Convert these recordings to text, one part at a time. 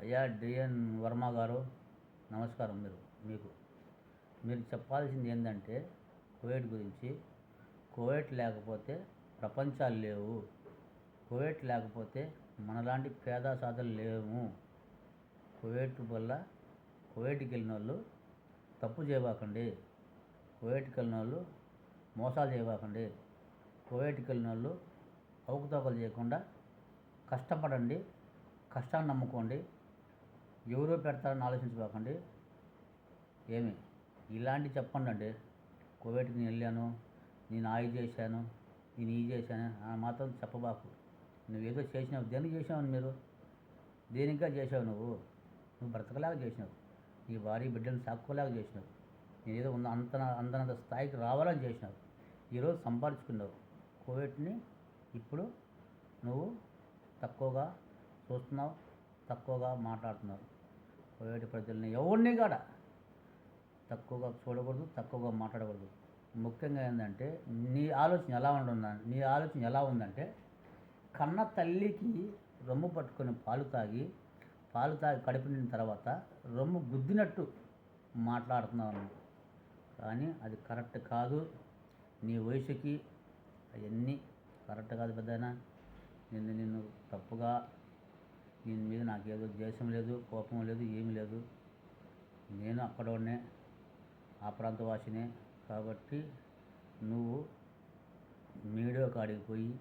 అయ్యా డిఎన్ వర్మ గారు, నమస్కారం. మీకు మీరు చెప్పాల్సింది ఏంటంటే కువైట్ గురించి. కువైట్ లేకపోతే ప్రపంచాలు లేవు. కువైట్ లేకపోతే మనలాంటి పేద సాధలు లేవు. కువైట్ వల్ల కువైట్కి వెళ్ళిన వాళ్ళు తప్పు చేయబాకండి. కువైట్కి వెళ్ళిన వాళ్ళు మోసాలు చేయబాకండి. కువైట్కి వెళ్ళిన వాళ్ళు అవకతవకలు చేయకుండా కష్టపడండి. కష్టాన్ని నమ్ముకోండి. ఎవరో పెడతారని ఆలోచించబాకండి. ఏమి ఇలాంటివి చెప్పండి అండి. కువైట్కి నేను వెళ్ళాను, నేను ఆయి చేశాను, నేను ఈ చేశాను మాత్రం చెప్పబాకు. నువ్వేదో చేసినావు. దేనికి చేసావు? మీరు దేనికా చేసావు? నువ్వు బ్రతకలేక చేసినావు. నీ భార్య బిడ్డలను సాక్కోలేక చేసినావు. నేనేదో అందనంత స్థాయికి రావాలని చేసినావు. ఈరోజు సంపాదించుకున్నావు. కువైట్ని ఇప్పుడు నువ్వు తక్కువగా చూస్తున్నావు, తక్కువగా మాట్లాడుతున్నావు. కువైట్ ప్రజల్ని ఎవరిని కూడా తక్కువగా చూడకూడదు, తక్కువగా మాట్లాడకూడదు. ముఖ్యంగా ఏంటంటే నీ ఆలోచన ఎలా ఉందంటే కన్న తల్లికి రొమ్ము పట్టుకొని పాలు తాగి కడుపు నిండిన తర్వాత రొమ్ము గుద్దినట్టు మాట్లాడుతున్నావు. కానీ అది కరెక్ట్ కాదు. నీ వయసుకి అవన్నీ కరెక్ట్ కాదు పెద్దయినా. నిన్ను తప్పుగా, దీని మీద నాకేదో ద్వేషం లేదు, కోపం లేదు, ఏమీ లేదు. నేను అక్కడోనే, ఆ ప్రాంతవాసినే. కాబట్టి నువ్వు మీడియా కాడికి పోయి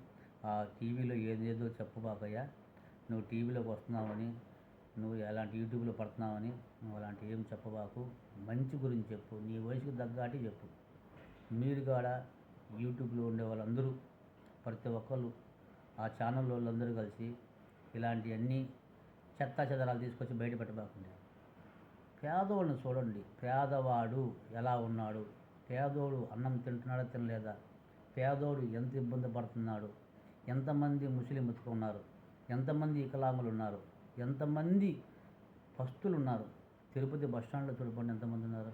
ఆ టీవీలో ఏదేదో చెప్పబాకయ్యా. నువ్వు టీవీలోకి వస్తున్నావని, నువ్వు ఎలాంటి యూట్యూబ్లో పడుతున్నావని నువ్వు అలాంటి ఏం చెప్పబాకు. మంచి గురించి చెప్పు. నీ వయసుకు తగ్గట్టు చెప్పు. మీరు కూడా యూట్యూబ్లో ఉండే వాళ్ళందరూ, ప్రతి ఒక్కళ్ళు ఆ ఛానల్ వాళ్ళందరూ కలిసి ఇలాంటివన్నీ చెత్తా చెదరాలు తీసుకొచ్చి బయట పెట్టబాకండి. పేదోళ్ళని చూడండి. పేదవాడు ఎలా ఉన్నాడు? పేదోడు అన్నం తింటున్నాడా, తినలేదా? పేదోడు ఎంత ఇబ్బంది పడుతున్నాడు? ఎంతమంది ముస్లిం ఉన్నారు? ఎంతమంది వికలాంగులు ఉన్నారు? ఎంతమంది పస్తులు ఉన్నారు? తిరుపతి బస్టాండ్లో చూడపండి ఎంతమంది ఉన్నారు.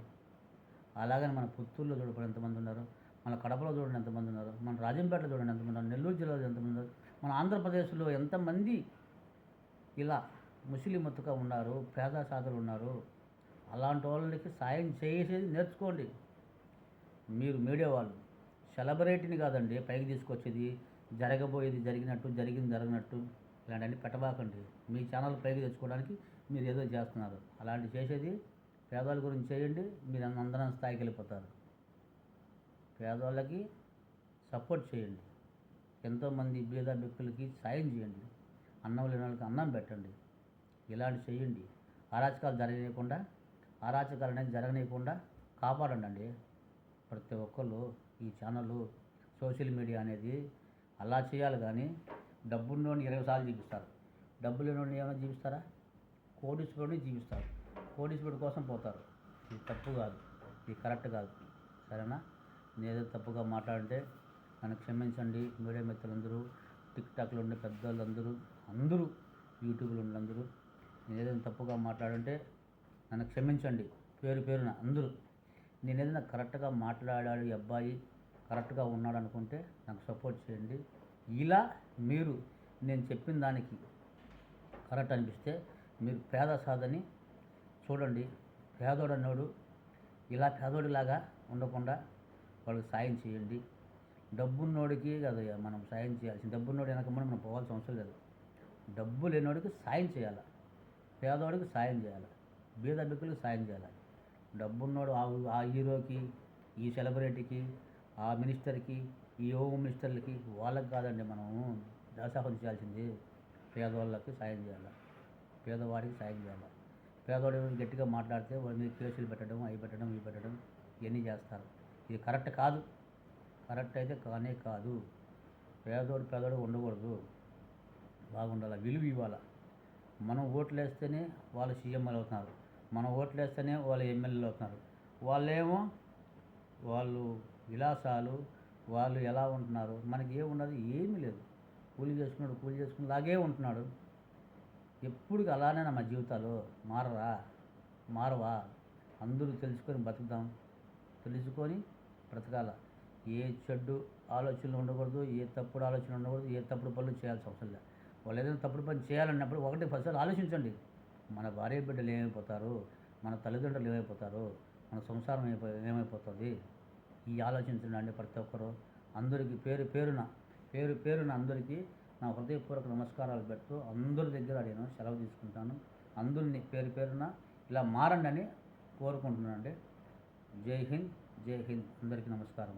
అలాగని మన పుత్తూరులో చూడపండి ఎంతమంది ఉన్నారు. మన కడపలో చూడండి ఎంతమంది ఉన్నారు. మన రాజంపేటలో చూడండి ఎంతమంది ఉన్నారు. నెల్లూరు జిల్లాలో ఎంతమంది ఉన్నారు. మన ఆంధ్రప్రదేశ్లో ఎంతమంది ఇలా ముస్లిం ఉన్నారు, పేద సాధులు ఉన్నారు. అలాంటి వాళ్ళకి సాయం చేసేది నేర్చుకోండి. మీరు మీడియా వాళ్ళు సెలబ్రిటీని కాదండి పైకి తీసుకొచ్చేది. జరగబోయేది జరిగినట్టు, జరిగింది జరగనట్టు ఇలాంటివన్నీ పెట్టబాకండి. మీ ఛానల్ పైకి తెచ్చుకోవడానికి మీరు ఏదో చేస్తున్నారు. అలాంటి చేసేది పేదవాళ్ళ గురించి చేయండి. మీరు అందరం స్థాయికి వెళ్ళిపోతారు. పేదవాళ్ళకి సపోర్ట్ చేయండి. ఎంతోమంది బీద బిక్కులకి సాయం చేయండి. అన్నం లేని వాళ్ళకి అన్నం పెట్టండి. ఇలాంటి చేయండి. అరాచకాలు అనేది జరగనీయకుండా కాపాడండి అండి. ప్రతి ఒక్కళ్ళు ఈ ఛానళ్ళు, సోషల్ మీడియా అనేది అలా చేయాలి. కానీ డబ్బున్నోడిని 20 సార్లు చూపిస్తారు. డబ్బు లేనివాడిని ఏమైనా చూపిస్తారా? కోటీశ్వరుడిని చూపిస్తారు. కోటీశ్వరుడి కోసం పోతారు. ఇది తప్పు కాదు, ఇది కరెక్ట్ కాదు. సరేనా? నేనేదో తప్పుగా మాట్లాడితే నన్ను క్షమించండి. మీడియా మిత్రులందరూ, టిక్టాక్లో ఉండే పెద్దవాళ్ళందరూ, అందరూ యూట్యూబ్లో ఉండే అందరూ నేనేదైనా తప్పుగా మాట్లాడంటే నన్ను క్షమించండి. పేరున అందరూ. నేనేదైనా కరెక్ట్గా మాట్లాడాడు ఈ అబ్బాయి, కరెక్ట్గా ఉన్నాడు అనుకుంటే నాకు సపోర్ట్ చేయండి. ఇలా మీరు నేను చెప్పిన దానికి కరెక్ట్ అనిపిస్తే మీరు పేద సాధని చూడండి. పేదోడు అన్నోడు ఇలా పేదోడిలాగా ఉండకుండా వాళ్ళకి సాయం చేయండి. డబ్బున్నోడికి కదయ్యా మనం సాయం చేయాల్సింది. డబ్బున్నోడు వెనక మనం పోవాల్సిన అవసరం లేదు. డబ్బు లేనివాడికి సాయం చేయాలి. పేదవాడికి సాయం చేయాలి. బీద బిక్కులకు సాయం చేయాలి. డబ్బున్నోడు ఆ హీరోకి, ఈ సెలబ్రిటీకి, ఆ మినిస్టర్కి, ఈ హోమ్ మినిస్టర్లకి వాళ్ళకి కాదండి మనము దాసోహం చేయాల్సింది. పేదవాళ్ళకి సాయం చేయాలి. పేదవాడికి సాయం చేయాలి. పేదవాడు గట్టిగా మాట్లాడితే వాడి మీద కేసులు పెట్టడం, అవి పెట్టడం, ఇవి పెట్టడం ఇవన్నీ చేస్తారు. ఇది కరెక్ట్ కాదు. కరెక్ట్ అయితే కానే కాదు. పేదోడు ఉండకూడదు. బాగుండాలి. విలువ ఇవ్వాలి. మనం ఓట్లు వేస్తేనే వాళ్ళు సీఎంలు అవుతున్నారు. మనం ఓట్లు వేస్తేనే వాళ్ళు ఎమ్మెల్యేలు అవుతున్నారు. వాళ్ళు విలాసాలు, వాళ్ళు ఎలా ఉంటున్నారు. మనకి ఏమున్నది? ఏమీ లేదు. కూలి చేసుకుని లాగే ఉంటున్నాడు. ఎప్పుడు అలానే మన జీవితాలు మారవా? అందరూ తెలుసుకొని బతుకుదాం. తెలుసుకొని బ్రతకాల. ఏ చెడ్డు ఆలోచనలు ఉండకూడదు, ఏ తప్పుడు ఆలోచనలు ఉండకూడదు, ఏ తప్పుడు పనులు చేయాల్సిన అవసరం లేదు. వాళ్ళు ఏదైనా తప్పుడు పని చేయాలన్నప్పుడు 1-10 సార్లు ఆలోచించండి. మన భార్య బిడ్డలు ఏమైపోతారు, మన తల్లిదండ్రులు ఏమైపోతారు, మన సంసారం ఏమైపోతుంది, ఈ ఆలోచించండి ప్రతి ఒక్కరు. అందరికీ పేరు పేరున అందరికీ నా హృదయపూర్వక నమస్కారాలు పెడుతూ అందరి దగ్గర నేను సెలవు తీసుకుంటాను. అందరినీ పేరు పేరున ఇలా మారండి అని కోరుకుంటున్నానండి. జై హింద్, జై హింద్. అందరికీ నమస్కారం.